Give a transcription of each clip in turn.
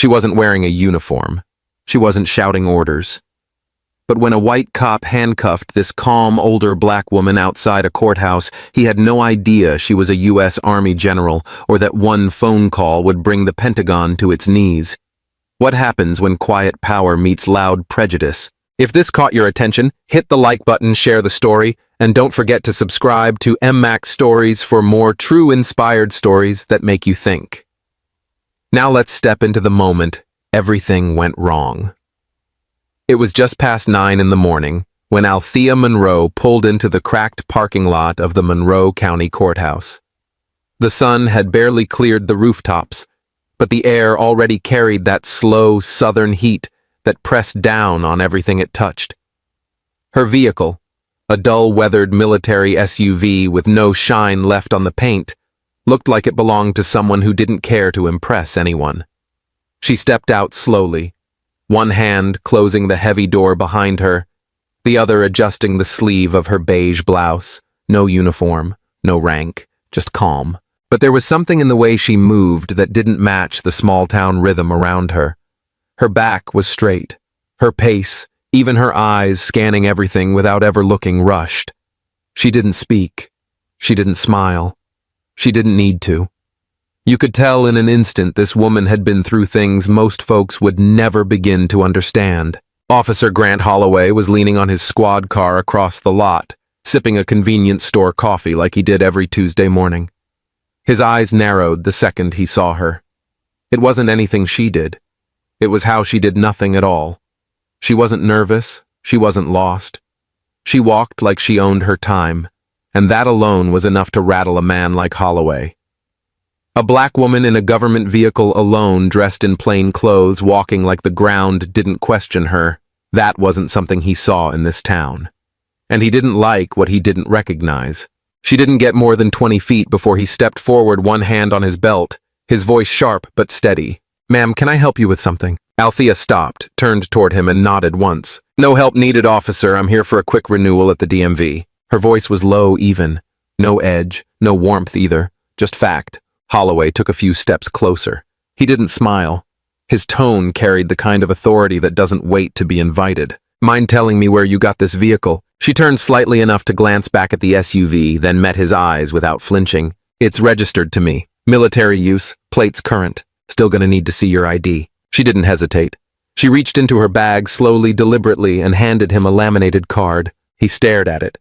She wasn't wearing a uniform. She wasn't shouting orders. But when a white cop handcuffed this calm, older black woman outside a courthouse, he had no idea she was a U.S. Army general or that one phone call would bring the Pentagon to its knees. What happens when quiet power meets loud prejudice? If this caught your attention, hit the like button, share the story, and don't forget to subscribe to MMAX Stories for more true inspired stories that make you think. Now let's step into the moment everything went wrong. It was just past 9 in the morning when Althea Monroe pulled into the cracked parking lot of the Monroe County Courthouse. The sun had barely cleared the rooftops, but the air already carried that slow southern heat that pressed down on everything it touched. Her vehicle, a dull-weathered military SUV with no shine left on the paint, looked like it belonged to someone who didn't care to impress anyone. She stepped out slowly, one hand closing the heavy door behind her, the other adjusting the sleeve of her beige blouse. No uniform, no rank, just calm. But there was something in the way she moved that didn't match the small-town rhythm around her. Her back was straight, her pace, even her eyes scanning everything without ever looking rushed. She didn't speak. She didn't smile. She didn't need to. You could tell in an instant this woman had been through things most folks would never begin to understand. Officer Grant Holloway was leaning on his squad car across the lot, sipping a convenience store coffee like he did every Tuesday morning. His eyes narrowed the second he saw her. It wasn't anything she did. It was how she did nothing at all. She wasn't nervous. She wasn't lost. She walked like she owned her time, and that alone was enough to rattle a man like Holloway. A black woman in a government vehicle alone, dressed in plain clothes, walking like the ground didn't question her. That wasn't something he saw in this town. And he didn't like what he didn't recognize. She didn't get more than 20 feet before he stepped forward, one hand on his belt, his voice sharp but steady. "Ma'am, can I help you with something?" Althea stopped, turned toward him, and nodded once. "No help needed, officer. I'm here for a quick renewal at the DMV." Her voice was low, even. No edge, no warmth either, just fact. Holloway took a few steps closer. He didn't smile. His tone carried the kind of authority that doesn't wait to be invited. "Mind telling me where you got this vehicle?" She turned slightly enough to glance back at the SUV, then met his eyes without flinching. "It's registered to me. Military use, plates current. Still gonna need to see your ID." She didn't hesitate. She reached into her bag slowly, deliberately, and handed him a laminated card. He stared at it.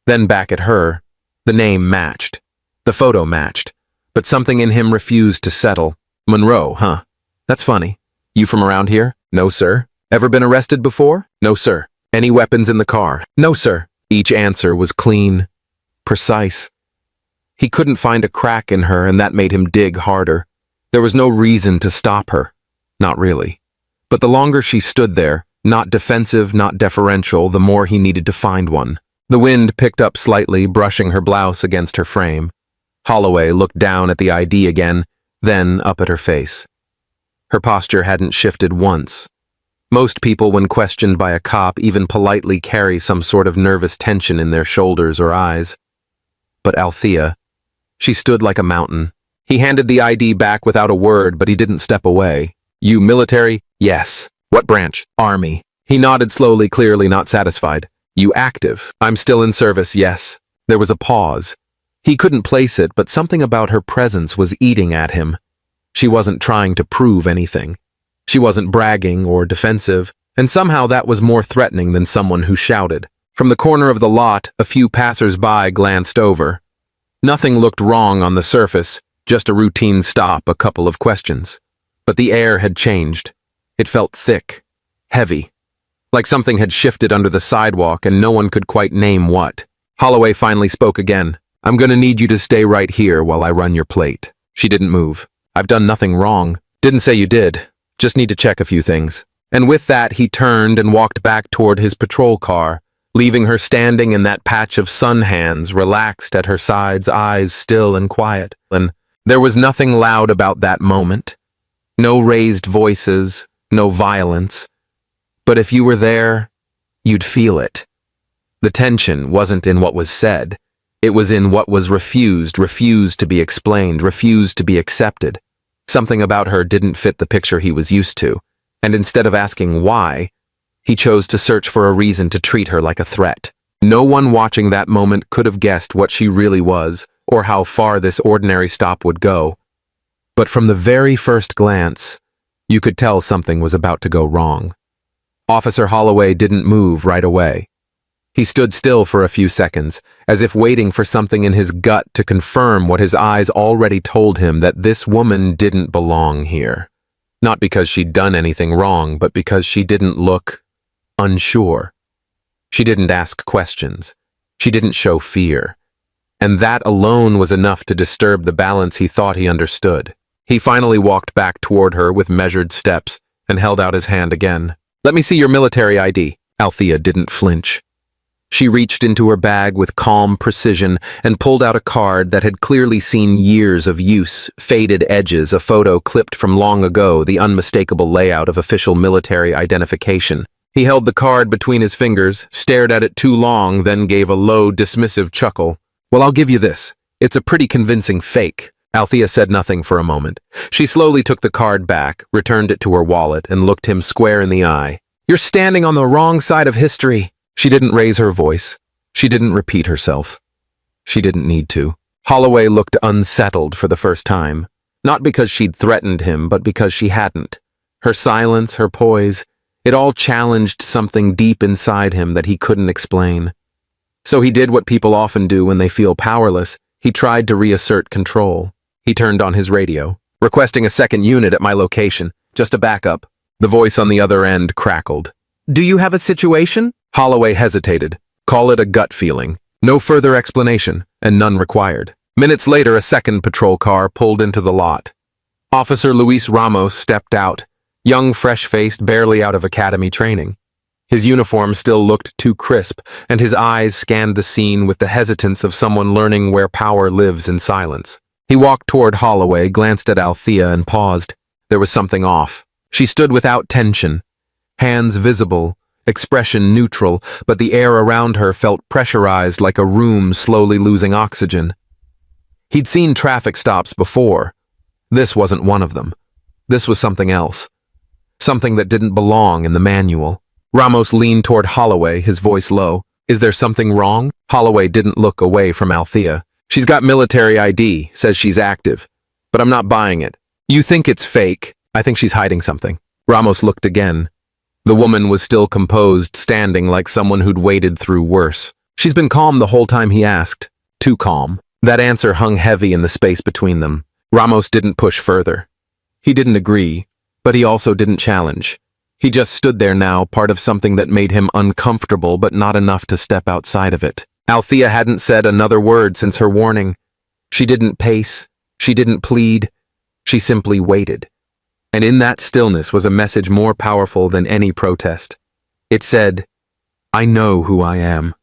Then back at her. The name matched. The photo matched. But something in him refused to settle. "Monroe, huh? That's funny. You from around here?" "No, sir." "Ever been arrested before?" "No, sir." "Any weapons in the car?" "No, sir." Each answer was clean, precise. He couldn't find a crack in her, and that made him dig harder. There was no reason to stop her. Not really. But the longer she stood there, not defensive, not deferential, the more he needed to find one. The wind picked up slightly, brushing her blouse against her frame. Holloway looked down at the ID again, then up at her face. Her posture hadn't shifted once. Most people, when questioned by a cop, even politely carry some sort of nervous tension in their shoulders or eyes. But Althea, she stood like a mountain. He handed the ID back without a word, but he didn't step away. "You military?" "Yes." "What branch?" "Army." He nodded slowly, clearly not satisfied. "You active?" "I'm still in service, yes." There was a pause. He couldn't place it, but something about her presence was eating at him. She wasn't trying to prove anything. She wasn't bragging or defensive, and somehow that was more threatening than someone who shouted. From the corner of the lot, a few passers-by glanced over. Nothing looked wrong on the surface, just a routine stop, a couple of questions. But the air had changed. It felt thick, heavy, like something had shifted under the sidewalk and no one could quite name what. Holloway finally spoke again. "I'm gonna need you to stay right here while I run your plate." She didn't move. "I've done nothing wrong." "Didn't say you did. Just need to check a few things." And with that, he turned and walked back toward his patrol car, leaving her standing in that patch of sun hands, relaxed at her sides, eyes still and quiet. And there was nothing loud about that moment. No raised voices, no violence. But if you were there, you'd feel it. The tension wasn't in what was said. It was in what was refused to be explained, refused to be accepted. Something about her didn't fit the picture he was used to, and instead of asking why, he chose to search for a reason to treat her like a threat. No one watching that moment could have guessed what she really was, or how far this ordinary stop would go. But from the very first glance, you could tell something was about to go wrong. Officer Holloway didn't move right away. He stood still for a few seconds, as if waiting for something in his gut to confirm what his eyes already told him, that this woman didn't belong here. Not because she'd done anything wrong, but because she didn't look unsure. She didn't ask questions. She didn't show fear. And that alone was enough to disturb the balance he thought he understood. He finally walked back toward her with measured steps and held out his hand again. "Let me see your military ID." Althea didn't flinch. She reached into her bag with calm precision and pulled out a card that had clearly seen years of use, faded edges, a photo clipped from long ago, the unmistakable layout of official military identification. He held the card between his fingers, stared at it too long, then gave a low, dismissive chuckle. "Well, I'll give you this. It's a pretty convincing fake." Althea said nothing for a moment. She slowly took the card back, returned it to her wallet, and looked him square in the eye. "You're standing on the wrong side of history." She didn't raise her voice. She didn't repeat herself. She didn't need to. Holloway looked unsettled for the first time. Not because she'd threatened him, but because she hadn't. Her silence, her poise, it all challenged something deep inside him that he couldn't explain. So he did what people often do when they feel powerless. He tried to reassert control. He turned on his radio. "Requesting a second unit at my location. Just a backup." The voice on the other end crackled. "Do you have a situation?" Holloway hesitated. Call it a gut feeling. No further explanation, and none required. Minutes later, a second patrol car pulled into the lot. Officer Luis Ramos stepped out, young, fresh-faced, barely out of academy training. His uniform still looked too crisp, and his eyes scanned the scene with the hesitance of someone learning where power lives in silence. He walked toward Holloway, glanced at Althea, and paused. There was something off. She stood without tension, hands visible, expression neutral, but the air around her felt pressurized like a room slowly losing oxygen. He'd seen traffic stops before. This wasn't one of them. This was something else. Something that didn't belong in the manual. Ramos leaned toward Holloway, his voice low. "Is there something wrong?" Holloway didn't look away from Althea. "She's got military ID, says she's active, but I'm not buying it. You think it's fake. I think she's hiding something." Ramos looked again. The woman was still composed, standing like someone who'd waded through worse. "She's been calm the whole time," he asked. Too calm. That answer hung heavy in the space between them. Ramos didn't push further. He didn't agree, but he also didn't challenge. He just stood there now, part of something that made him uncomfortable, but not enough to step outside of it. Althea hadn't said another word since her warning. She didn't pace. She didn't plead. She simply waited. And in that stillness was a message more powerful than any protest. It said, "I know who I am.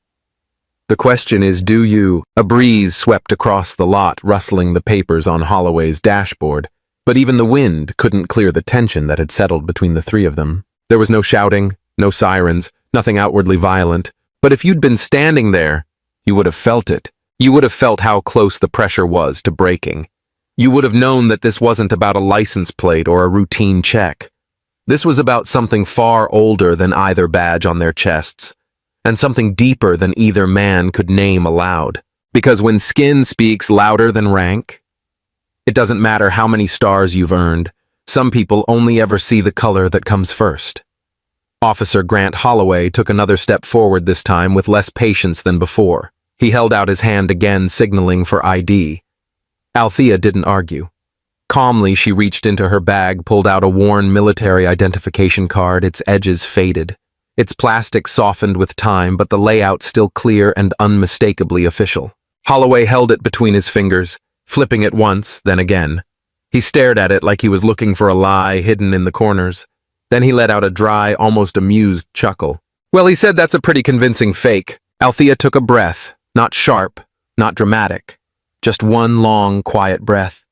The question is, do you?" A breeze swept across the lot, rustling the papers on Holloway's dashboard, but even the wind couldn't clear the tension that had settled between the three of them. There was no shouting, no sirens, nothing outwardly violent, but if you'd been standing there, you would have felt it. You would have felt how close the pressure was to breaking. You would have known that this wasn't about a license plate or a routine check. This was about something far older than either badge on their chests, and something deeper than either man could name aloud. Because when skin speaks louder than rank, it doesn't matter how many stars you've earned. Some people only ever see the color that comes first. Officer Grant Holloway took another step forward, this time with less patience than before. He held out his hand again, signaling for ID. Althea didn't argue. Calmly, she reached into her bag, pulled out a worn military identification card, its edges faded. Its plastic softened with time, but the layout still clear and unmistakably official. Holloway held it between his fingers, flipping it once, then again. He stared at it like he was looking for a lie hidden in the corners. Then he let out a dry, almost amused chuckle. "Well, he said that's a pretty convincing fake." Althea took a breath, not sharp, not dramatic. Just one long, quiet breath.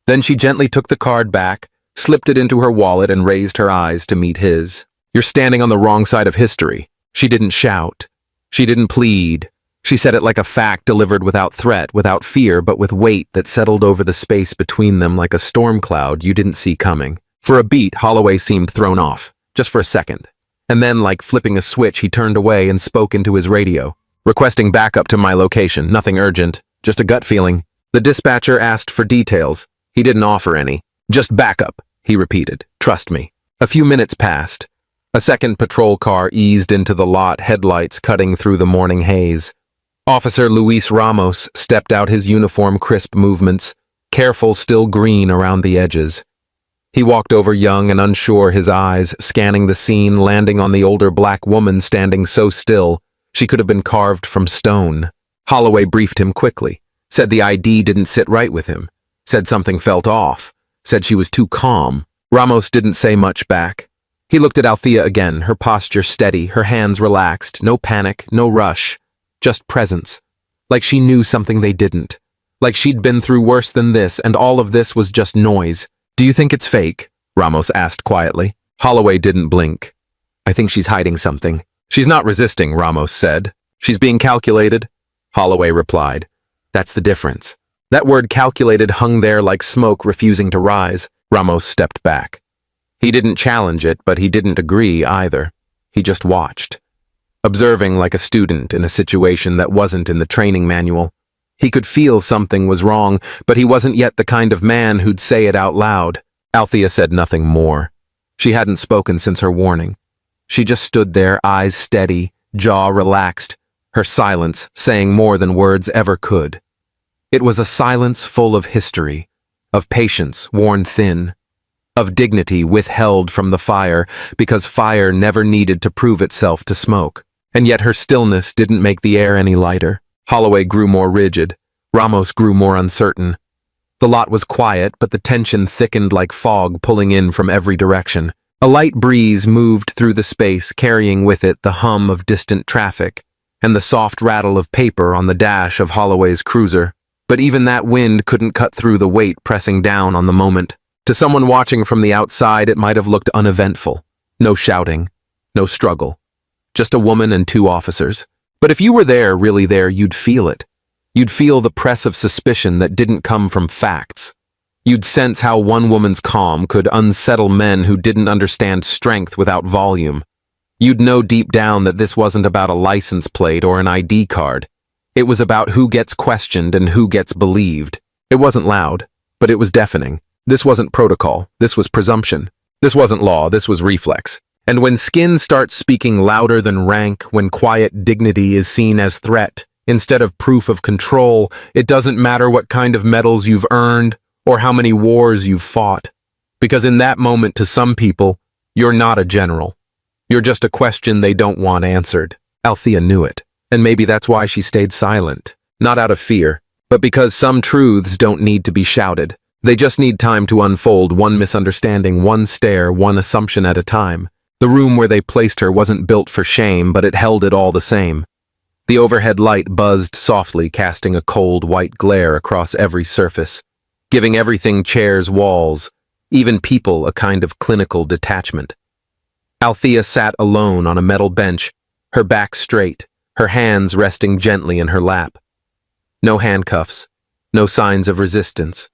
Then she gently took the card back, slipped it into her wallet, and raised her eyes to meet his. "You're standing on the wrong side of history." She didn't shout. She didn't plead. She said it like a fact delivered without threat, without fear, but with weight that settled over the space between them like a storm cloud you didn't see coming. For a beat, Holloway seemed thrown off, just for a second. And then, like flipping a switch, he turned away and spoke into his radio, requesting backup to my location. Nothing urgent, just a gut feeling. The dispatcher asked for details. He didn't offer any. Just backup, he repeated. Trust me. A few minutes passed. A second patrol car eased into the lot, headlights cutting through the morning haze. Officer Luis Ramos stepped out, his uniform crisp movements, careful, still green around the edges. He walked over, young and unsure, his eyes scanning the scene, landing on the older black woman standing so still she could have been carved from stone. Holloway briefed him quickly, said the ID didn't sit right with him, said something felt off, said she was too calm. Ramos didn't say much back. He looked at Althea again, her posture steady, her hands relaxed, no panic, no rush. Just presence. Like she knew something they didn't. Like she'd been through worse than this, and all of this was just noise. Do you think it's fake? Ramos asked quietly. Holloway didn't blink. I think she's hiding something. She's not resisting, Ramos said. She's being calculated, Holloway replied. That's the difference. That word calculated hung there like smoke refusing to rise. Ramos stepped back. He didn't challenge it, but he didn't agree either. He just watched. Observing like a student in a situation that wasn't in the training manual. He could feel something was wrong, but he wasn't yet the kind of man who'd say it out loud. Althea said nothing more. She hadn't spoken since her warning. She just stood there, eyes steady, jaw relaxed, her silence saying more than words ever could. It was a silence full of history, of patience worn thin, of dignity withheld from the fire because fire never needed to prove itself to smoke. And yet her stillness didn't make the air any lighter. Holloway grew more rigid. Ramos grew more uncertain. The lot was quiet, but the tension thickened like fog pulling in from every direction. A light breeze moved through the space, carrying with it the hum of distant traffic and the soft rattle of paper on the dash of Holloway's cruiser. But even that wind couldn't cut through the weight pressing down on the moment. To someone watching from the outside, it might have looked uneventful. No shouting, no struggle. Just a woman and two officers. But if you were there, really there, you'd feel it. You'd feel the press of suspicion that didn't come from facts. You'd sense how one woman's calm could unsettle men who didn't understand strength without volume. You'd know deep down that this wasn't about a license plate or an ID card. It was about who gets questioned and who gets believed. It wasn't loud, but it was deafening. This wasn't protocol. This was presumption. This wasn't law. This was reflex. And when skin starts speaking louder than rank, when quiet dignity is seen as threat instead of proof of control, it doesn't matter what kind of medals you've earned or how many wars you've fought. Because in that moment, to some people, you're not a general. You're just a question they don't want answered. Althea knew it, and maybe that's why she stayed silent. Not out of fear, but because some truths don't need to be shouted. They just need time to unfold, one misunderstanding, one stare, one assumption at a time. The room where they placed her wasn't built for shame, but it held it all the same. The overhead light buzzed softly, casting a cold white glare across every surface, giving everything, chairs, walls, even people, a kind of clinical detachment. Althea sat alone on a metal bench, her back straight, her hands resting gently in her lap. No handcuffs, no signs of resistance.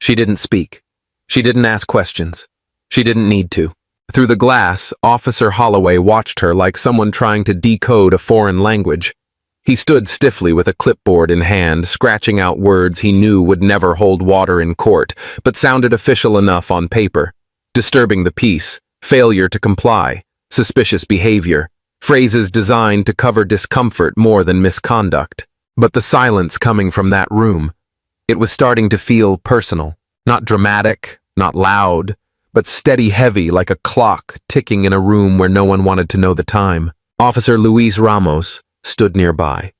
She didn't speak. She didn't ask questions. She didn't need to. Through the glass, Officer Holloway watched her like someone trying to decode a foreign language. He stood stiffly with a clipboard in hand, scratching out words he knew would never hold water in court, but sounded official enough on paper. Disturbing the peace, failure to comply, suspicious behavior, phrases designed to cover discomfort more than misconduct. But the silence coming from that room, it was starting to feel personal, not dramatic, not loud, but steady, heavy like a clock ticking in a room where no one wanted to know the time. Officer Luis Ramos stood nearby.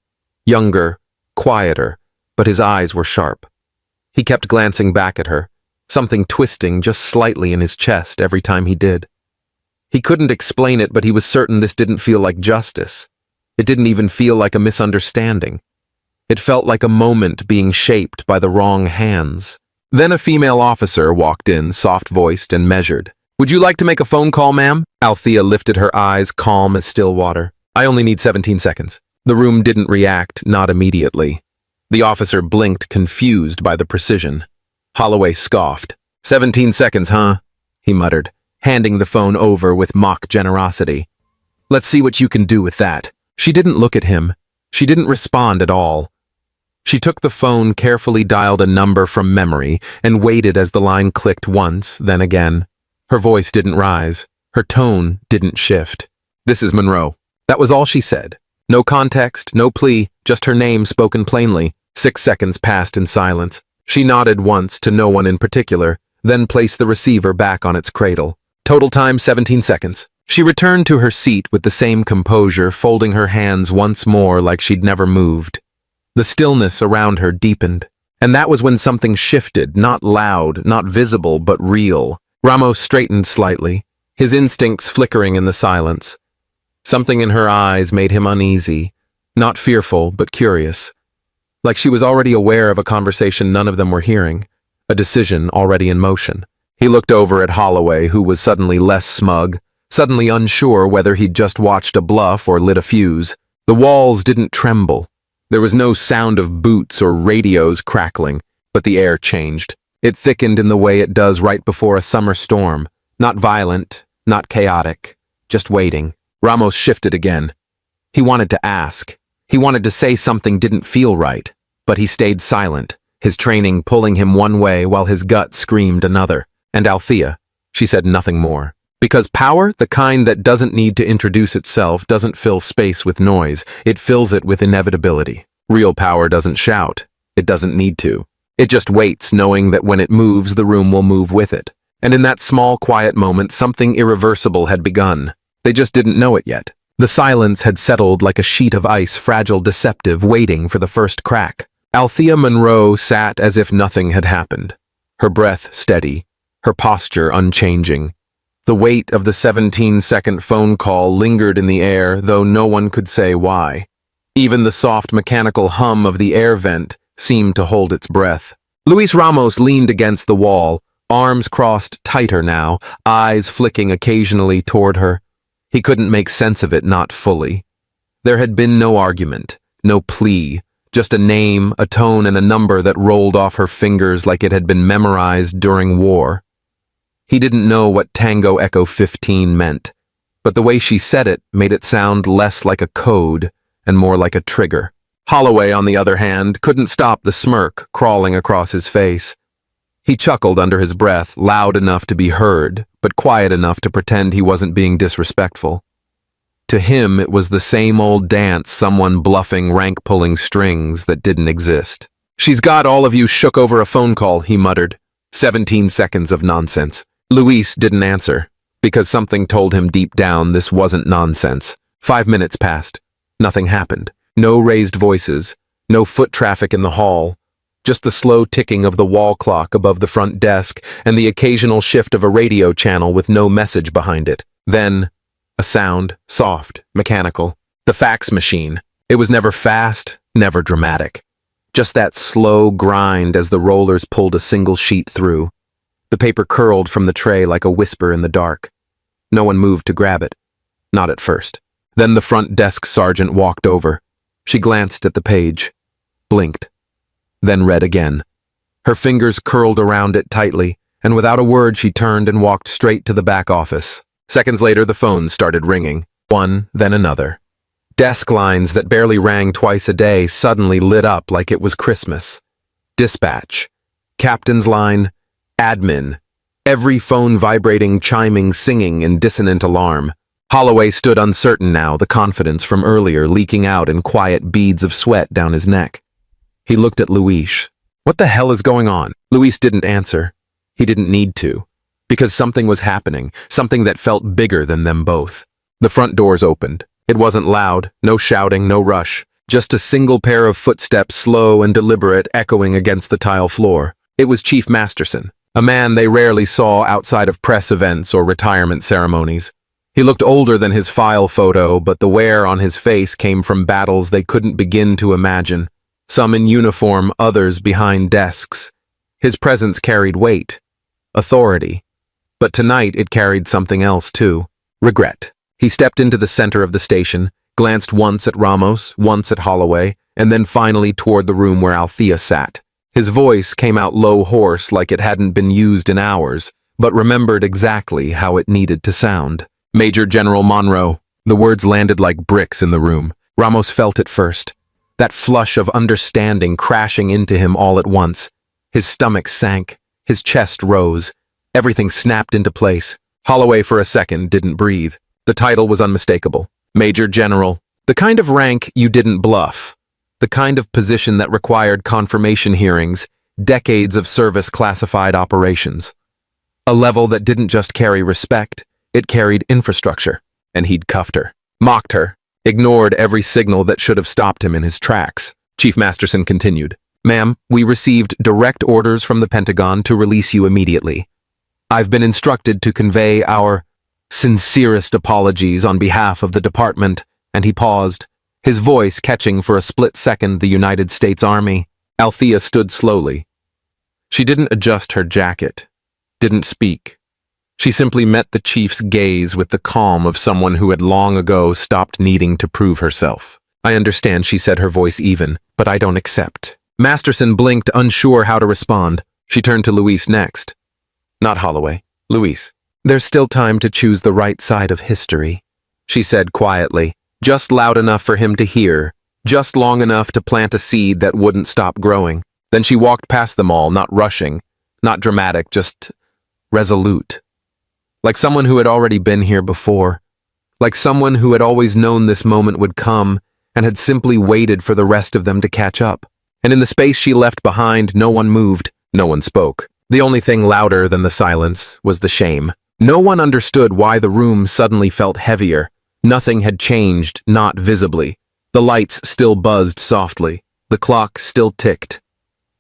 Younger, quieter, but his eyes were sharp. He kept glancing back at her, something twisting just slightly in his chest every time he did. He couldn't explain it, but he was certain this didn't feel like justice. It didn't even feel like a misunderstanding. It felt like a moment being shaped by the wrong hands. Then a female officer walked in, soft-voiced and measured. "Would you like to make a phone call, ma'am?" Althea lifted her eyes, calm as still water. "I only need 17 seconds. The room didn't react, not immediately. The officer blinked, confused by the precision. Holloway scoffed. 17 seconds, huh? He muttered, handing the phone over with mock generosity. Let's see what you can do with that. She didn't look at him. She didn't respond at all. She took the phone, carefully dialed a number from memory, and waited as the line clicked once, then again. Her voice didn't rise. Her tone didn't shift. This is Monroe. That was all she said. No context, no plea, just her name spoken plainly. 6 seconds passed in silence. She nodded once to no one in particular, then placed the receiver back on its cradle. Total time 17 seconds. She returned to her seat with the same composure, folding her hands once more like she'd never moved. The stillness around her deepened, and that was when something shifted, not loud, not visible, but real. Ramos straightened slightly, his instincts flickering in the silence. Something in her eyes made him uneasy, not fearful, but curious. Like she was already aware of a conversation none of them were hearing, a decision already in motion. He looked over at Holloway, who was suddenly less smug, suddenly unsure whether he'd just watched a bluff or lit a fuse. The walls didn't tremble. There was no sound of boots or radios crackling, but the air changed. It thickened in the way it does right before a summer storm. Not violent, not chaotic, just waiting. Ramos shifted again. He wanted to ask. He wanted to say something didn't feel right, but he stayed silent, his training pulling him one way while his gut screamed another. And Althea, she said nothing more. Because power, the kind that doesn't need to introduce itself, doesn't fill space with noise, it fills it with inevitability. Real power doesn't shout. It doesn't need to. It just waits, knowing that when it moves, the room will move with it. And in that small, quiet moment, something irreversible had begun. They just didn't know it yet. The silence had settled like a sheet of ice, fragile, deceptive, waiting for the first crack. Althea Monroe sat as if nothing had happened. Her breath steady, her posture unchanging. The weight of the 17-second phone call lingered in the air, though no one could say why. Even the soft mechanical hum of the air vent seemed to hold its breath. Luis Ramos leaned against the wall, arms crossed tighter now, eyes flicking occasionally toward her. He couldn't make sense of it, not fully. There had been no argument, no plea, just a name, a tone, and a number that rolled off her fingers like it had been memorized during war. He didn't know what Tango Echo 15 meant, but the way she said it made it sound less like a code and more like a trigger. Holloway, on the other hand, couldn't stop the smirk crawling across his face. He chuckled under his breath, loud enough to be heard, but quiet enough to pretend he wasn't being disrespectful. To him, it was the same old dance, someone bluffing rank-pulling strings that didn't exist. "She's got all of you shook over a phone call," he muttered. 17 seconds of nonsense. Luis didn't answer, because something told him deep down this wasn't nonsense. 5 minutes passed. Nothing happened. No raised voices, no foot traffic in the hall, just the slow ticking of the wall clock above the front desk and the occasional shift of a radio channel with no message behind it. Then, a sound, soft, mechanical. The fax machine. It was never fast, never dramatic. Just that slow grind as the rollers pulled a single sheet through. The paper curled from the tray like a whisper in the dark. No one moved to grab it. Not at first. Then the front desk sergeant walked over. She glanced at the page, blinked, then read again. Her fingers curled around it tightly, and without a word she turned and walked straight to the back office. Seconds later, the phones started ringing, one, then another. Desk lines that barely rang twice a day suddenly lit up like it was Christmas. Dispatch, captain's line, admin, every phone vibrating, chiming, singing in dissonant alarm. Holloway stood uncertain now, the confidence from earlier leaking out in quiet beads of sweat down his neck. He looked at Luis. What the hell is going on? Luis didn't answer. He didn't need to, because something was happening, something that felt bigger than them both. The front doors opened. It wasn't loud, no shouting, no rush, just a single pair of footsteps, slow and deliberate, echoing against the tile floor. It was Chief Masterson, a man they rarely saw outside of press events or retirement ceremonies. He looked older than his file photo, but the wear on his face came from battles they couldn't begin to imagine. Some in uniform, others behind desks. His presence carried weight, authority. But tonight it carried something else too. Regret. He stepped into the center of the station, glanced once at Ramos, once at Holloway, and then finally toward the room where Althea sat. His voice came out low hoarse like it hadn't been used in hours, but remembered exactly how it needed to sound. Major General Monroe. The words landed like bricks in the room. Ramos felt it first. That flush of understanding crashing into him all at once. His stomach sank. His chest rose. Everything snapped into place. Holloway for a second didn't breathe. The title was unmistakable. Major General. The kind of rank you didn't bluff. The kind of position that required confirmation hearings, decades of service classified operations. A level that didn't just carry respect, it carried infrastructure. And he'd cuffed her, mocked her, ignored every signal that should have stopped him in his tracks. Chief Masterson continued, "Ma'am, we received direct orders from the Pentagon to release you immediately. I've been instructed to convey our sincerest apologies on behalf of the department," and he paused, his voice catching for a split second the United States Army. Althea stood slowly. She didn't adjust her jacket, didn't speak. She simply met the chief's gaze with the calm of someone who had long ago stopped needing to prove herself. "I understand," she said, her voice even, "but I don't accept." Masterson blinked, unsure how to respond. She turned to Luis next. "Not Holloway. Luis. There's still time to choose the right side of history," she said quietly, just loud enough for him to hear, just long enough to plant a seed that wouldn't stop growing. Then she walked past them all, not rushing, not dramatic, just resolute. Like someone who had already been here before. Like someone who had always known this moment would come and had simply waited for the rest of them to catch up. And in the space she left behind, no one moved, no one spoke. The only thing louder than the silence was the shame. No one understood why the room suddenly felt heavier. Nothing had changed, not visibly. The lights still buzzed softly. The clock still ticked.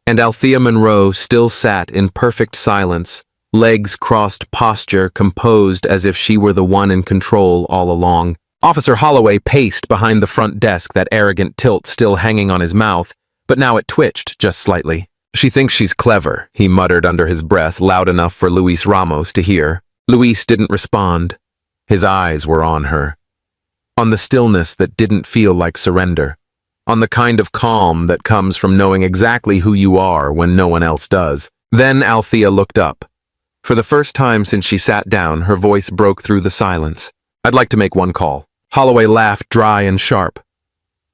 And Althea Monroe still sat in perfect silence, legs crossed, posture composed as if she were the one in control all along. Officer Holloway paced behind the front desk, that arrogant tilt still hanging on his mouth, but now it twitched just slightly. "She thinks she's clever," he muttered under his breath, loud enough for Luis Ramos to hear. Luis didn't respond. His eyes were on her. On the stillness that didn't feel like surrender. On the kind of calm that comes from knowing exactly who you are when no one else does. Then Althea looked up. For the first time since she sat down, her voice broke through the silence. "I'd like to make one call." Holloway laughed, dry and sharp.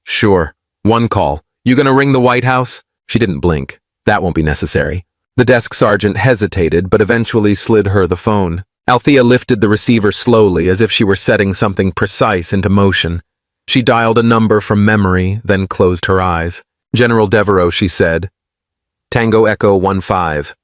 "Sure, one call. You gonna ring the White House?" She didn't blink. "That won't be necessary." The desk sergeant hesitated, but eventually slid her the phone. Althea lifted the receiver slowly, as if she were setting something precise into motion. She dialed a number from memory, then closed her eyes. "General Devereaux," she said. "Tango Echo 15.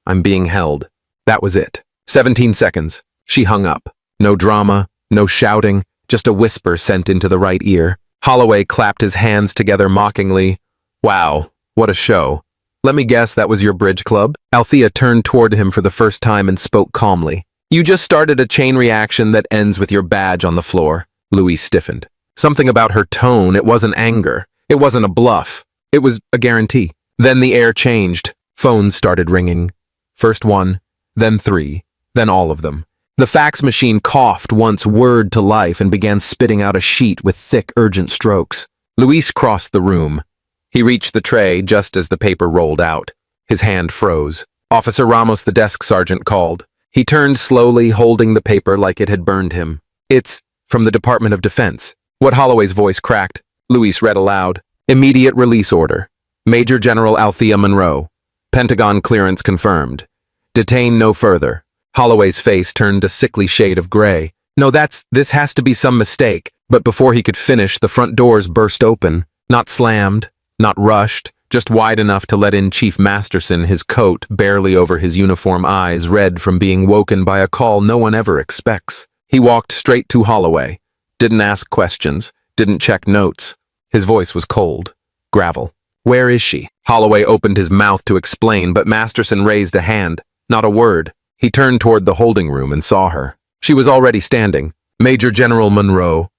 I'm being held." That was it. 17 seconds. She hung up. No drama, no shouting, just a whisper sent into the right ear. Holloway clapped his hands together mockingly. "Wow, what a show. Let me guess that was your bridge club?" Althea turned toward him for the first time and spoke calmly. "You just started a chain reaction that ends with your badge on the floor." Louis stiffened. Something about her tone, it wasn't anger. It wasn't a bluff. It was a guarantee. Then the air changed. Phones started ringing. First one, then three, then all of them. The fax machine coughed once word to life and began spitting out a sheet with thick, urgent strokes. Luis crossed the room. He reached the tray just as the paper rolled out. His hand froze. "Officer Ramos," the desk sergeant called. He turned slowly, holding the paper like it had burned him. "It's from the Department of Defense." What Holloway's voice cracked. Luis read aloud. "Immediate release order. Major General Althea Monroe. Pentagon clearance confirmed. Detain no further." Holloway's face turned a sickly shade of gray. "No, this has to be some mistake." But before he could finish, the front doors burst open. Not slammed, not rushed, just wide enough to let in Chief Masterson, his coat barely over his uniform eyes, red from being woken by a call no one ever expects. He walked straight to Holloway. Didn't ask questions, didn't check notes. His voice was cold. Gravel. "Where is she?" Holloway opened his mouth to explain, but Masterson raised a hand. Not a word. He turned toward the holding room and saw her. She was already standing. "Major General Monroe,"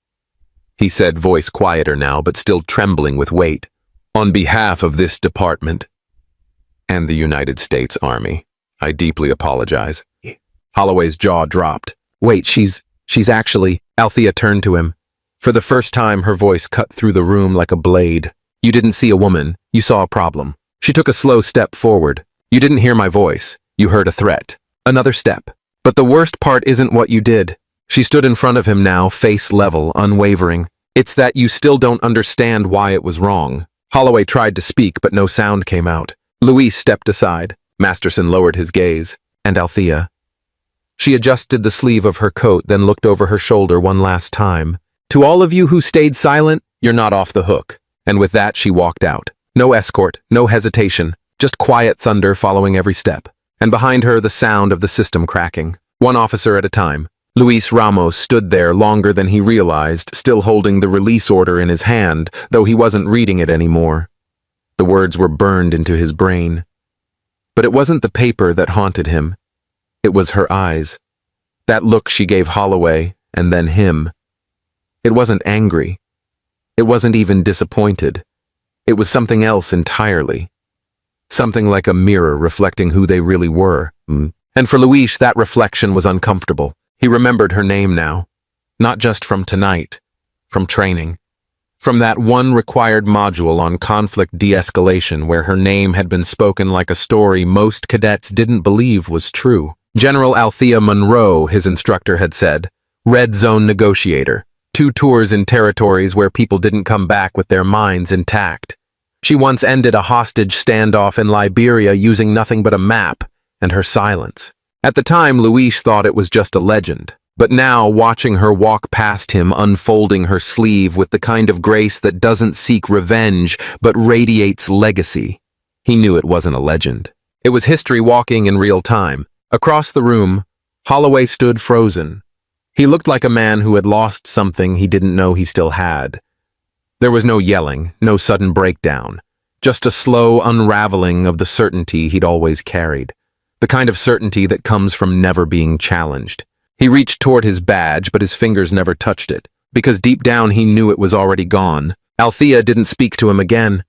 he said, voice quieter now, but still trembling with weight. "On behalf of this department and the United States Army, I deeply apologize." Holloway's jaw dropped. "Wait, she's actually..." Althea turned to him. For the first time, her voice cut through the room like a blade. You didn't see a woman, you saw a problem. She took a slow step forward. You didn't hear my voice, you heard a threat. Another step. But the worst part isn't what you did. She stood in front of him now, face level, unwavering. It's that you still don't understand why it was wrong. Holloway tried to speak, but no sound came out. Louise stepped aside. Masterson lowered his gaze. And Althea. She adjusted the sleeve of her coat, then looked over her shoulder one last time. To all of you who stayed silent, you're not off the hook. And with that, she walked out. No escort, no hesitation, just quiet thunder following every step. And behind her, the sound of the system cracking. One officer at a time. Luis Ramos stood there longer than he realized, still holding the release order in his hand, though he wasn't reading it anymore. The words were burned into his brain. But it wasn't the paper that haunted him. It was her eyes. That look she gave Holloway, and then him. It wasn't angry. It wasn't even disappointed. It was something else entirely. Something like a mirror reflecting who they really were. And for Luis, that reflection was uncomfortable. He remembered her name now. Not just from tonight. From training. From that one required module on conflict de-escalation where her name had been spoken like a story most cadets didn't believe was true. General Althea Monroe, his instructor had said. Red Zone Negotiator. 2 tours in territories where people didn't come back with their minds intact. She once ended a hostage standoff in Liberia using nothing but a map and her silence. At the time, Luis thought it was just a legend. But now, watching her walk past him, unfolding her sleeve with the kind of grace that doesn't seek revenge, but radiates legacy, he knew it wasn't a legend. It was history walking in real time. Across the room, Holloway stood frozen. He looked like a man who had lost something he didn't know he still had. There was no yelling, no sudden breakdown, just a slow unraveling of the certainty he'd always carried. The kind of certainty that comes from never being challenged. He reached toward his badge, but his fingers never touched it, because deep down he knew it was already gone. Althea didn't speak to him again,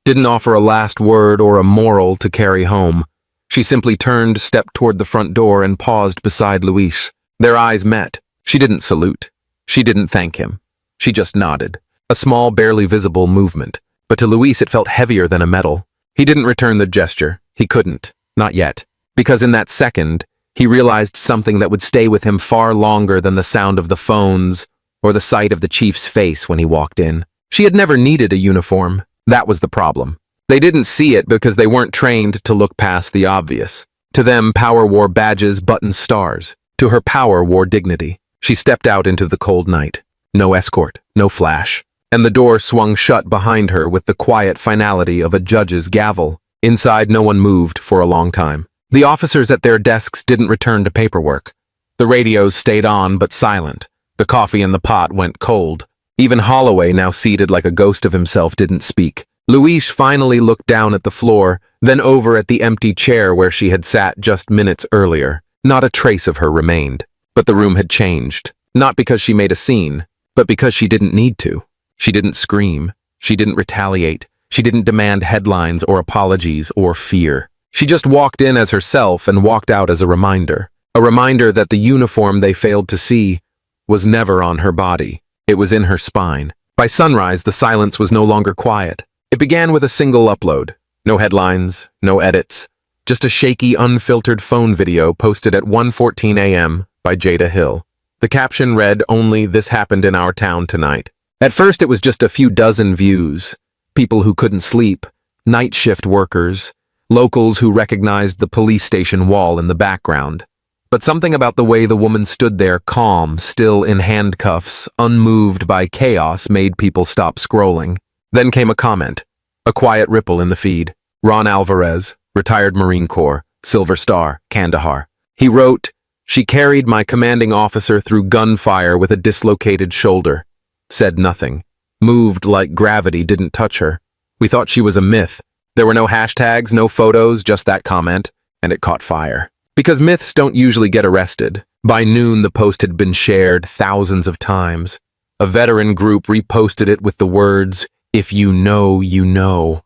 didn't offer a last word or a moral to carry home. She simply turned, stepped toward the front door, and paused beside Luis. Their eyes met. She didn't salute. She didn't thank him. She just nodded. A small, barely visible movement, but to Luis it felt heavier than a medal. He didn't return the gesture. He couldn't. Not yet. Because in that second, he realized something that would stay with him far longer than the sound of the phones or the sight of the chief's face when he walked in. She had never needed a uniform. That was the problem. They didn't see it because they weren't trained to look past the obvious. To them, power wore badges, buttons, stars. To her, power wore dignity. She stepped out into the cold night. No escort, no flash. And the door swung shut behind her with the quiet finality of a judge's gavel. Inside, no one moved for a long time. The officers at their desks didn't return to paperwork. The radios stayed on but silent. The coffee in the pot went cold. Even Holloway, now seated like a ghost of himself, didn't speak. Luis finally looked down at the floor, then over at the empty chair where she had sat just minutes earlier. Not a trace of her remained. But the room had changed. Not because she made a scene, but because she didn't need to. She didn't scream. She didn't retaliate. She didn't demand headlines or apologies or fear. She just walked in as herself and walked out as a reminder that the uniform they failed to see was never on her body. It was in her spine. By sunrise, the silence was no longer quiet. It began with a single upload. No headlines, no edits, just a shaky, unfiltered phone video posted at 1:14 a.m. by Jada Hill. The caption read, "Only this happened in our town tonight." At first, it was just a few dozen views. People who couldn't sleep, night shift workers, locals who recognized the police station wall in the background. But something about the way the woman stood there, calm, still in handcuffs, unmoved by chaos, made people stop scrolling. Then came a comment, a quiet ripple in the feed. Ron Alvarez, retired Marine Corps, Silver Star, Kandahar. He wrote, "She carried my commanding officer through gunfire with a dislocated shoulder. Said nothing. Moved like gravity didn't touch her. We thought she was a myth. There were no hashtags, no photos, just that comment, and it caught fire. Because myths don't usually get arrested. By noon, the post had been shared thousands of times. A veteran group reposted it with the words, 'If you know, you know.'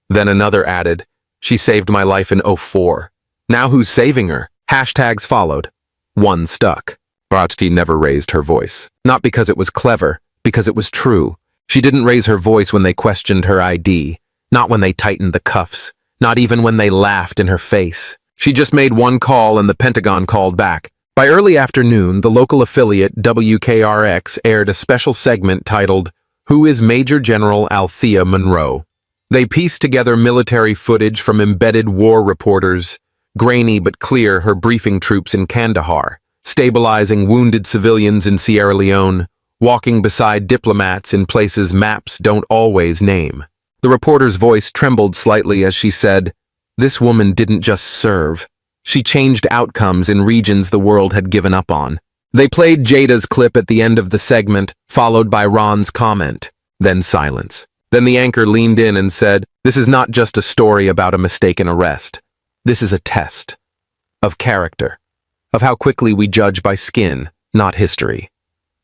Then another added, 'She saved my life in '04. Now who's saving her?' Hashtags followed. One stuck. Rajti never raised her voice. Not because it was clever, because it was true. She didn't raise her voice when they questioned her ID, not when they tightened the cuffs, not even when they laughed in her face. She just made one call and the Pentagon called back. By early afternoon, the local affiliate WKRX aired a special segment titled, "Who is Major General Althea Monroe?" They pieced together military footage from embedded war reporters, grainy but clear her briefing troops in Kandahar, stabilizing wounded civilians in Sierra Leone, walking beside diplomats in places maps don't always name. The reporter's voice trembled slightly as she said, "This woman didn't just serve. She changed outcomes in regions the world had given up on." They played Jada's clip at the end of the segment, followed by Ron's comment, then silence. Then the anchor leaned in and said, "This is not just a story about a mistaken arrest. This is a test of character, of how quickly we judge by skin, not history,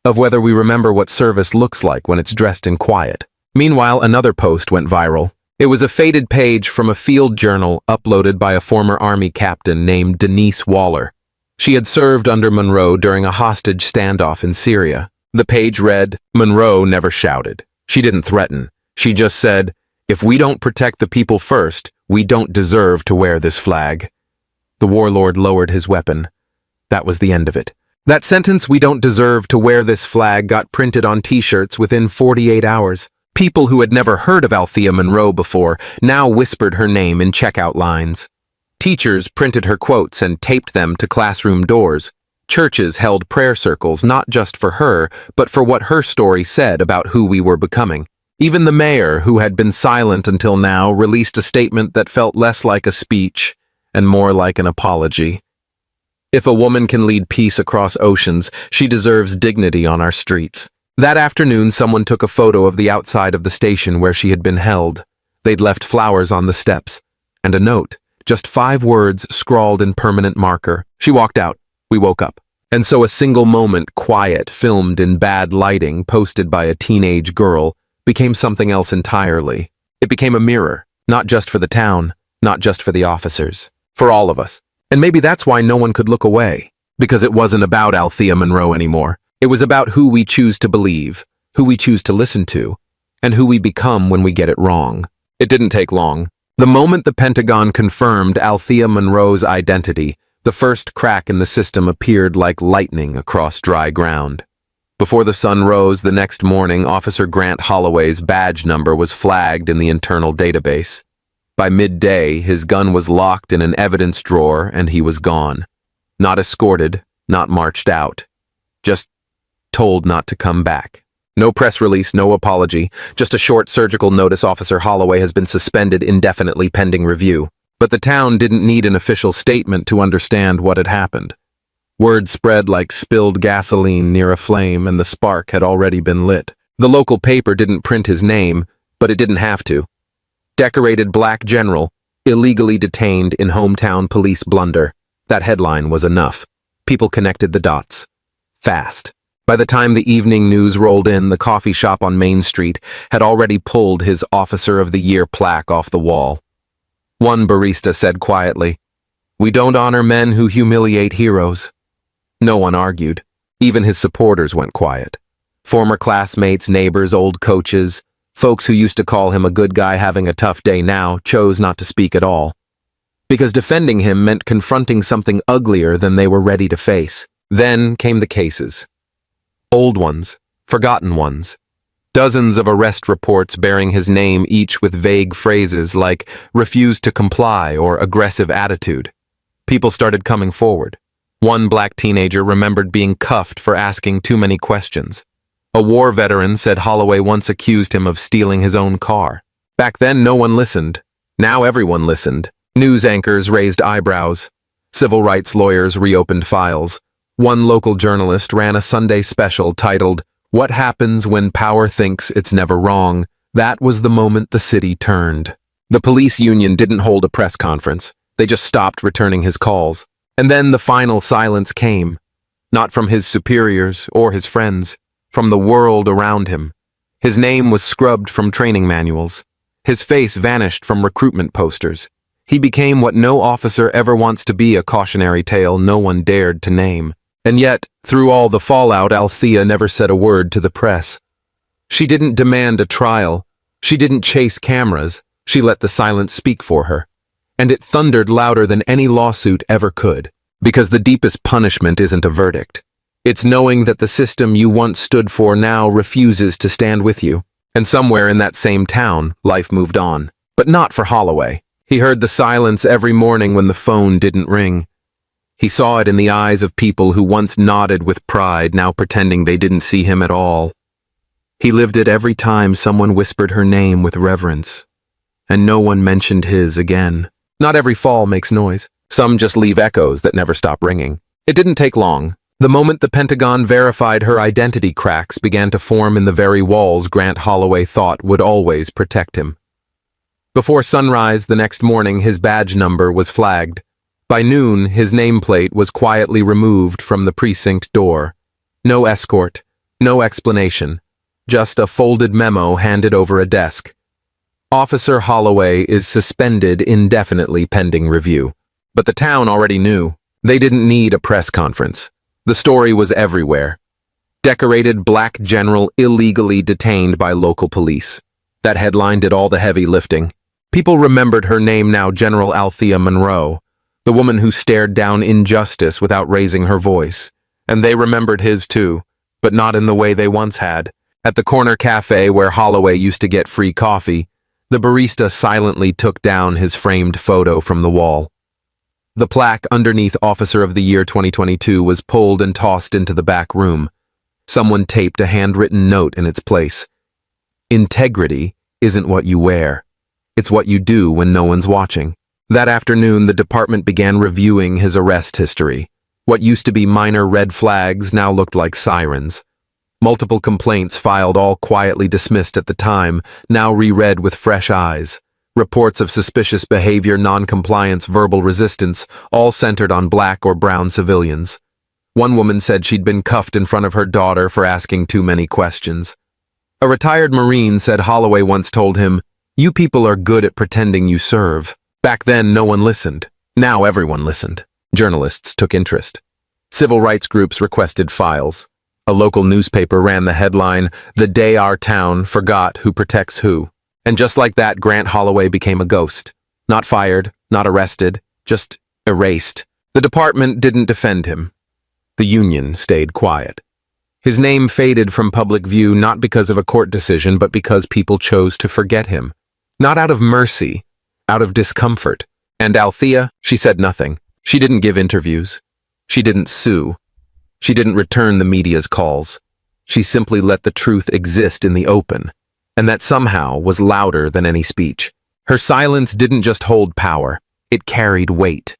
of whether we remember what service looks like when it's dressed in quiet." Meanwhile, another post went viral. It was a faded page from a field journal uploaded by a former Army captain named Denise Waller. She had served under Monroe during a hostage standoff in Syria. The page read, "Monroe never shouted. She didn't threaten. She just said, 'If we don't protect the people first, we don't deserve to wear this flag.'" The warlord lowered his weapon. That was the end of it. That sentence, "We don't deserve to wear this flag," got printed on t-shirts within 48 hours. People who had never heard of Althea Monroe before now whispered her name in checkout lines. Teachers printed her quotes and taped them to classroom doors. Churches held prayer circles not just for her, but for what her story said about who we were becoming. Even the mayor, who had been silent until now, released a statement that felt less like a speech and more like an apology. If a woman can lead peace across oceans, she deserves dignity on our streets. That afternoon, someone took a photo of the outside of the station where she had been held. They'd left flowers on the steps. And a note, just 5 words scrawled in permanent marker. She walked out. We woke up. And so a single moment, quiet, filmed in bad lighting, posted by a teenage girl, became something else entirely. It became a mirror, not just for the town, not just for the officers, for all of us. And maybe that's why no one could look away, because it wasn't about Althea Monroe anymore. It was about who we choose to believe, who we choose to listen to, and who we become when we get it wrong. It didn't take long. The moment the Pentagon confirmed Althea Monroe's identity, the first crack in the system appeared like lightning across dry ground. Before the sun rose the next morning, Officer Grant Holloway's badge number was flagged in the internal database. By midday, his gun was locked in an evidence drawer and he was gone. Not escorted, not marched out. Just told not to come back. No press release, no apology, just a short surgical notice. Officer Holloway has been suspended indefinitely pending review. But the town didn't need an official statement to understand what had happened. Word spread like spilled gasoline near a flame, and the spark had already been lit. The local paper didn't print his name, but it didn't have to. Decorated black general, illegally detained in hometown police blunder. That headline was enough. People connected the dots. Fast. By the time the evening news rolled in, the coffee shop on Main Street had already pulled his Officer of the Year plaque off the wall. One barista said quietly, "We don't honor men who humiliate heroes." No one argued. Even his supporters went quiet. Former classmates, neighbors, old coaches, folks who used to call him a good guy having a tough day now, chose not to speak at all. Because defending him meant confronting something uglier than they were ready to face. Then came the cases. Old ones, forgotten ones. Dozens of arrest reports bearing his name, each with vague phrases like "refused to comply" or "aggressive attitude." People started coming forward. One black teenager remembered being cuffed for asking too many questions. A war veteran said Holloway once accused him of stealing his own car. Back then, no one listened. Now everyone listened. News anchors raised eyebrows. Civil rights lawyers reopened files. One local journalist ran a Sunday special titled, "What Happens When Power Thinks It's Never Wrong?" That was the moment the city turned. The police union didn't hold a press conference. They just stopped returning his calls. And then the final silence came. Not from his superiors or his friends, from the world around him. His name was scrubbed from training manuals. His face vanished from recruitment posters. He became what no officer ever wants to be, a cautionary tale no one dared to name. And yet, through all the fallout, Althea never said a word to the press. She didn't demand a trial. She didn't chase cameras. She let the silence speak for her. And it thundered louder than any lawsuit ever could. Because the deepest punishment isn't a verdict. It's knowing that the system you once stood for now refuses to stand with you. And somewhere in that same town, life moved on. But not for Holloway. He heard the silence every morning when the phone didn't ring. He saw it in the eyes of people who once nodded with pride, now pretending they didn't see him at all. He lived it every time someone whispered her name with reverence. And no one mentioned his again. Not every fall makes noise. Some just leave echoes that never stop ringing. It didn't take long. The moment the Pentagon verified her identity, cracks began to form in the very walls Grant Holloway thought would always protect him. Before sunrise the next morning, his badge number was flagged. By noon, his nameplate was quietly removed from the precinct door. No escort, no explanation, just a folded memo handed over a desk. Officer Holloway is suspended indefinitely pending review. But the town already knew. They didn't need a press conference. The story was everywhere. Decorated black general illegally detained by local police. That headline did all the heavy lifting. People remembered her name now, General Althea Monroe, the woman who stared down injustice without raising her voice. And they remembered his too, but not in the way they once had. At the corner cafe where Holloway used to get free coffee, the barista silently took down his framed photo from the wall. The plaque underneath Officer of the Year 2022 was pulled and tossed into the back room. Someone taped a handwritten note in its place. Integrity isn't what you wear. It's what you do when no one's watching. That afternoon, the department began reviewing his arrest history. What used to be minor red flags now looked like sirens. Multiple complaints filed, all quietly dismissed at the time, now reread with fresh eyes. Reports of suspicious behavior, non-compliance, verbal resistance, all centered on black or brown civilians. One woman said she'd been cuffed in front of her daughter for asking too many questions. A retired Marine said Holloway once told him, "You people are good at pretending you serve." Back then, no one listened. Now everyone listened. Journalists took interest. Civil rights groups requested files. A local newspaper ran the headline, "The Day Our Town Forgot Who Protects Who." And just like that, Grant Holloway became a ghost. Not fired, not arrested, just erased. The department didn't defend him. The union stayed quiet. His name faded from public view not because of a court decision, but because people chose to forget him. Not out of mercy, out of discomfort. And Althea, she said nothing. She didn't give interviews. She didn't sue. She didn't return the media's calls. She simply let the truth exist in the open. And that somehow was louder than any speech. Her silence didn't just hold power, it carried weight.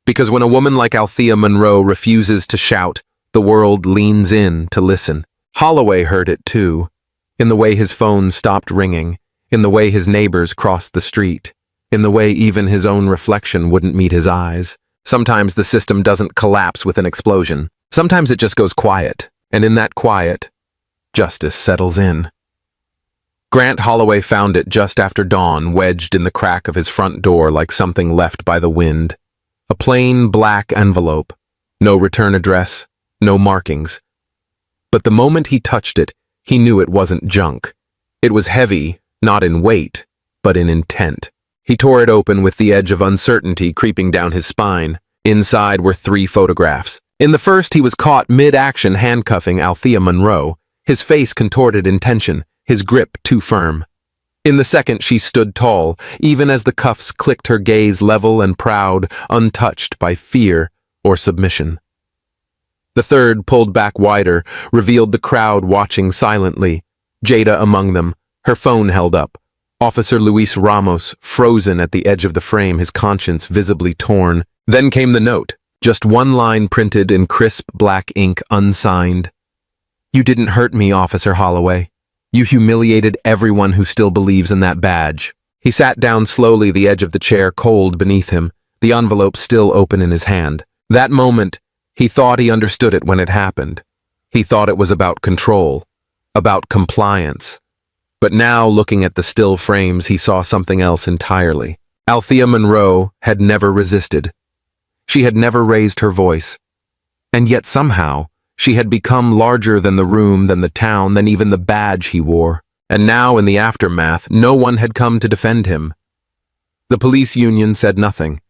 Because when a woman like Althea Monroe refuses to shout, the world leans in to listen. Holloway heard it too, in the way his phone stopped ringing, in the way his neighbors crossed the street, in the way even his own reflection wouldn't meet his eyes. Sometimes the system doesn't collapse with an explosion. Sometimes it just goes quiet, and in that quiet, justice settles in. Grant Holloway found it just after dawn, wedged in the crack of his front door like something left by the wind. A plain black envelope. No return address, no markings. But the moment he touched it, he knew it wasn't junk. It was heavy, not in weight, but in intent. He tore it open with the edge of uncertainty creeping down his spine. Inside were 3 photographs. In the first, he was caught mid-action handcuffing Althea Monroe, his face contorted in tension, his grip too firm. In the second, she stood tall, even as the cuffs clicked, her gaze level and proud, untouched by fear or submission. The third, pulled back wider, revealed the crowd watching silently, Jada among them, her phone held up. Officer Luis Ramos, frozen at the edge of the frame, his conscience visibly torn. Then came the note, just one line printed in crisp black ink, unsigned. "You didn't hurt me, Officer Holloway. You humiliated everyone who still believes in that badge." He sat down slowly, the edge of the chair cold beneath him, the envelope still open in his hand. That moment, he thought he understood it when it happened. He thought it was about control, about compliance. But now, looking at the still frames, he saw something else entirely. Althea Monroe had never resisted. She had never raised her voice. And yet somehow, She had become larger than the room, than the town, than even the badge he wore. And now, in the aftermath, no one had come to defend him. The police union said nothing.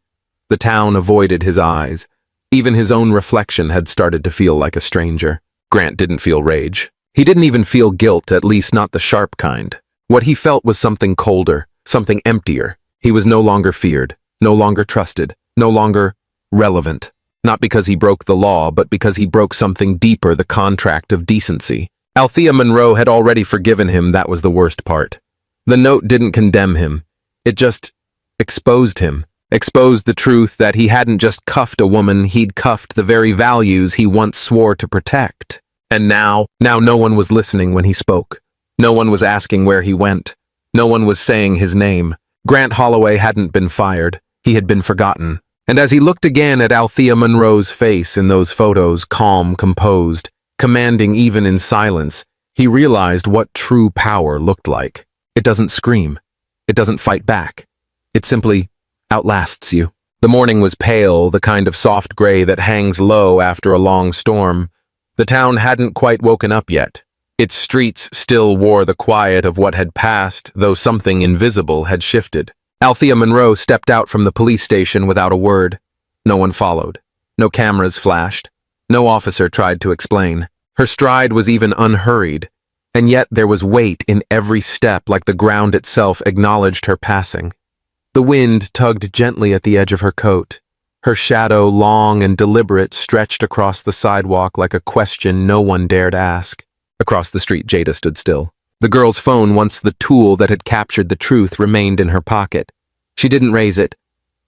The town avoided his eyes. Even his own reflection had started to feel like a stranger. Grant didn't feel rage. He didn't even feel guilt, at least not the sharp kind. What he felt was something colder, something emptier. He was no longer feared, no longer trusted, no longer relevant. Not because he broke the law, but because he broke something deeper, the contract of decency. Althea Monroe had already forgiven him, that was the worst part. The note didn't condemn him. It just exposed him. Exposed the truth that he hadn't just cuffed a woman, he'd cuffed the very values he once swore to protect. And now no one was listening when he spoke. No one was asking where he went. No one was saying his name. Grant Holloway hadn't been fired. He had been forgotten. And as he looked again at Althea Monroe's face in those photos, calm, composed, commanding even in silence, he realized what true power looked like. It doesn't scream. It doesn't fight back. It simply outlasts you. The morning was pale, the kind of soft gray that hangs low after a long storm. The town hadn't quite woken up yet. Its streets still wore the quiet of what had passed, though something invisible had shifted. Althea Monroe stepped out from the police station without a word. No one followed. No cameras flashed. No officer tried to explain. Her stride was even unhurried, and yet there was weight in every step, like the ground itself acknowledged her passing. The wind tugged gently at the edge of her coat. Her shadow, long and deliberate, stretched across the sidewalk like a question no one dared ask. Across the street, Jada stood still. The girl's phone, once the tool that had captured the truth, remained in her pocket. She didn't raise it.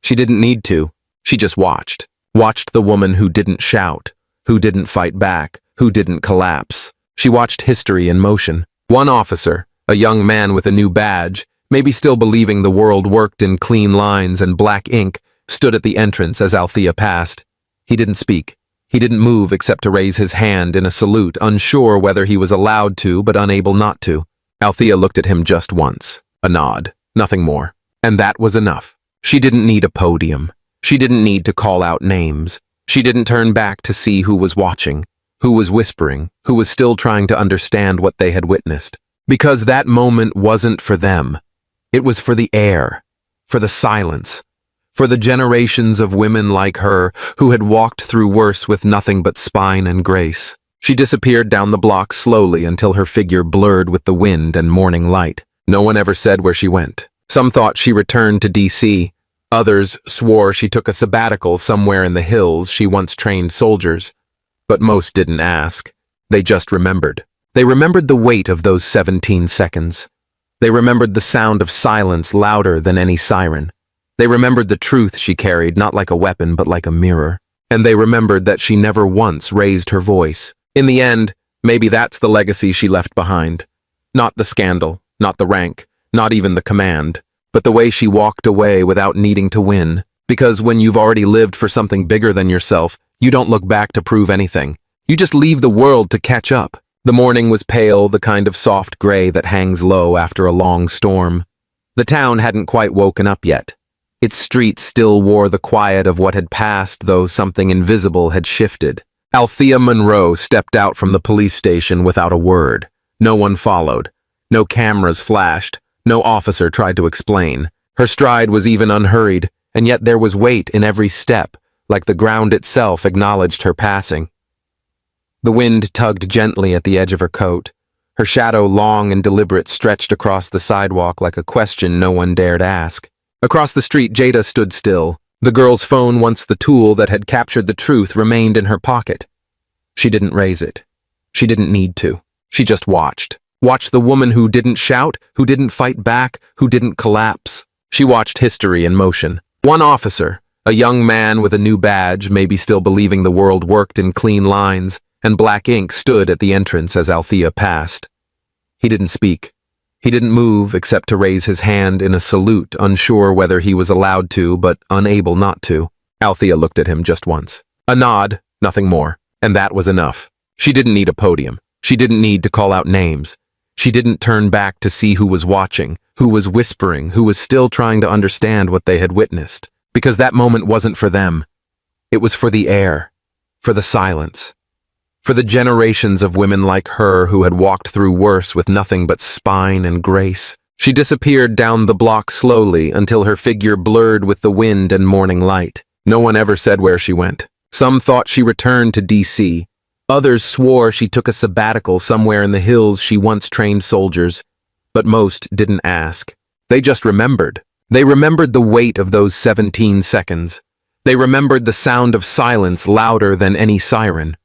She didn't need to. She just watched. Watched the woman who didn't shout, who didn't fight back, who didn't collapse. She watched history in motion. One officer, a young man with a new badge, maybe still believing the world worked in clean lines and black ink, stood at the entrance as Althea passed. He didn't speak. He didn't move except to raise his hand in a salute, unsure whether he was allowed to, but unable not to. Althea looked at him just once. A nod. Nothing more. And that was enough. She didn't need a podium. She didn't need to call out names. She didn't turn back to see who was watching, who was whispering, who was still trying to understand what they had witnessed. Because that moment wasn't for them. It was for the air, for the silence, for the generations of women like her who had walked through worse with nothing but spine and grace. She disappeared down the block slowly until her figure blurred with the wind and morning light. No one ever said where she went. Some thought she returned to D.C. Others swore she took a sabbatical somewhere in the hills she once trained soldiers. But most didn't ask. They just remembered. They remembered the weight of those 17 seconds. They remembered the sound of silence louder than any siren. They remembered the truth she carried, not like a weapon, but like a mirror. And they remembered that she never once raised her voice. In the end, maybe that's the legacy she left behind. Not the scandal, not the rank, not even the command, but the way she walked away without needing to win. Because when you've already lived for something bigger than yourself, you don't look back to prove anything. You just leave the world to catch up. The morning was pale, the kind of soft gray that hangs low after a long storm. The town hadn't quite woken up yet. Its streets still wore the quiet of what had passed, though something invisible had shifted. Althea Monroe stepped out from the police station without a word. No one followed. No cameras flashed. No officer tried to explain. Her stride was even unhurried, and yet there was weight in every step, like the ground itself acknowledged her passing. The wind tugged gently at the edge of her coat. Her shadow, long and deliberate, stretched across the sidewalk like a question no one dared ask. Across the street, Jada stood still. The girl's phone, once the tool that had captured the truth, remained in her pocket. She didn't raise it. She didn't need to. She just watched. Watched the woman who didn't shout, who didn't fight back, who didn't collapse. She watched history in motion. One officer, a young man with a new badge, maybe still believing the world worked in clean lines, and black ink, stood at the entrance as Althea passed. He didn't speak. He didn't move except to raise his hand in a salute, unsure whether he was allowed to, but unable not to. Althea looked at him just once. A nod, nothing more. And that was enough. She didn't need a podium. She didn't need to call out names. She didn't turn back to see who was watching, who was whispering, who was still trying to understand what they had witnessed. Because that moment wasn't for them. It was for the air, for the silence, For the generations of women like her who had walked through worse with nothing but spine and grace. She disappeared down the block slowly until her figure blurred with the wind and morning light. No one ever said where she went. Some thought she returned to D.C. Others swore she took a sabbatical somewhere in the hills she once trained soldiers. But most didn't ask. They just remembered. They remembered the weight of those 17 seconds. They remembered the sound of silence louder than any siren.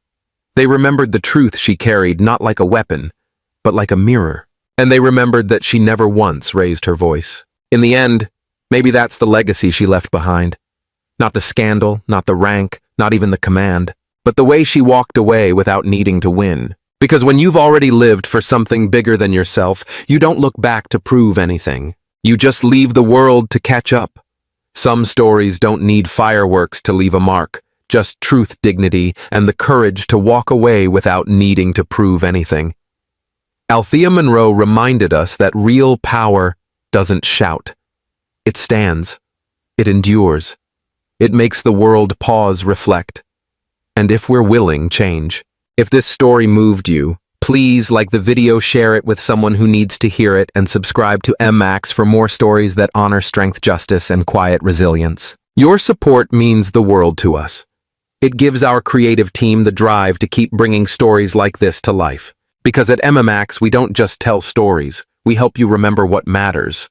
They remembered the truth she carried not like a weapon, but like a mirror. And they remembered that she never once raised her voice. In the end, maybe that's the legacy she left behind. Not the scandal, not the rank, not even the command, but the way she walked away without needing to win. Because when you've already lived for something bigger than yourself, you don't look back to prove anything. You just leave the world to catch up. Some stories don't need fireworks to leave a mark, just truth, dignity, and the courage to walk away without needing to prove anything. Althea Monroe reminded us that real power doesn't shout. It stands. It endures. It makes the world pause, reflect. And if we're willing, change. If this story moved you, please like the video, share it with someone who needs to hear it, and subscribe to MMAX for more stories that honor strength, justice, and quiet resilience. Your support means the world to us. It gives our creative team the drive to keep bringing stories like this to life. Because at MMAX, we don't just tell stories, we help you remember what matters.